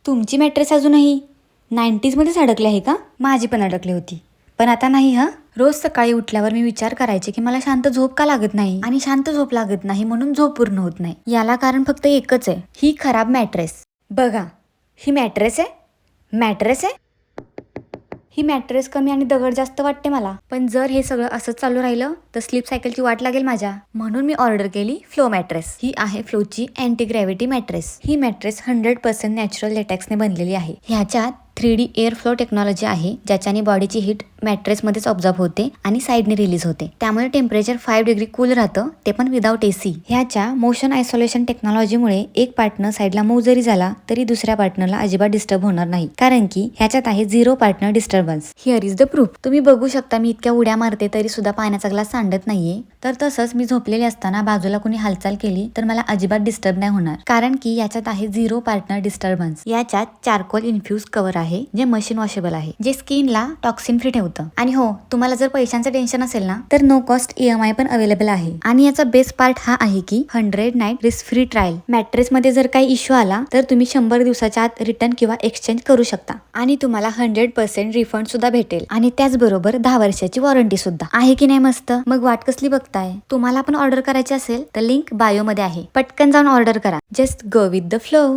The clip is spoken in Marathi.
तुमची मॅट्रेस अजूनही 90s मध्येच अडकली आहे का? माझी पण अडकली होती, पण आता नाही हा. रोज सकाळी उठल्यावर मी विचार करायचे की मला शांत झोप का लागत नाही, आणि शांत झोप लागत नाही म्हणून झोप पूर्ण होत नाही. याला कारण फक्त एकच आहे, ही खराब मॅट्रेस. बघा, ही मॅट्रेस आहे. ही मॅट्रेस कमी आणि दगड जास्त वाटते मला, पण जर हे सगळं असंच चालू राहिलं तर स्लीप सायकलची वाट लागेल माझ्या. म्हणून मी ऑर्डर केली फ्लो मॅट्रेस. ही आहे फ्लोची अँटी ग्रॅव्हिटी मॅट्रेस. ही मॅट्रेस 100% नॅचरल लेटेक्सने बनलेली आहे. ह्याच्यात 3D एअर फ्लो टेक्नॉलॉजी आहे, ज्याच्याने बॉडीची हीट मॅट्रेसमध्येच ऑब्झर्व होते आणि साईडने रिलीज होते. त्यामुळे टेम्परेचर 5 डिग्री कूल राहतं, ते पण विदाउट AC. ह्याच्या मोशन आयसोलेशन टेक्नॉलॉजीमुळे एक पार्टनर साईडला मूव्ह जरी झाला तरी दुसऱ्या पार्टनरला अजिबात डिस्टर्ब होणार नाही, कारण की ह्याच्यात आहे 0 partner disturbance. Here is the proof. तुम्ही बघू शकता मी इतक्या उड्या मारते तरी सुद्धा पाण्याचा ग्लास सांडत नाहीये. तर तसंच मी झोपलेली असताना बाजूला कोणी हालचाल केली तर मला अजिबात डिस्टर्ब नाही होणार, कारण की याच्यात आहे 0 पार्टनर डिस्टर्बन्स. याच्यात चारकोल इन्फ्यूज कव्हर आहे, जे मशीन वॉशेबल आहे, जे स्किनला टॉक्सिन फ्री ठेवतं. आणि हो, तुम्हाला जर पैशांचं टेन्शन असेल ना तर नो कॉस्ट EMI पण अवेलेबल आहे. आणि याचा बेस्ट पार्ट हा आहे की 100 night risk free trial. Mattress मध्ये जर काही इश्यू आला तर तुम्ही 100 दिवसाच्या आत रिटर्न किंवा एक्सचेंज करू शकता, आणि तुम्हाला 100% रिफंड सुद्धा भेटेल. आणि त्याचबरोबर 10 वर्षाची वॉरंटी सुद्धा आहे. की नाही मस्त? मग वाट कसली बघताय? तुम्हाला पण ऑर्डर करायची असेल तर लिंक बायो मध्ये आहे, पटकन जाऊन ऑर्डर करा. Just go with the flow.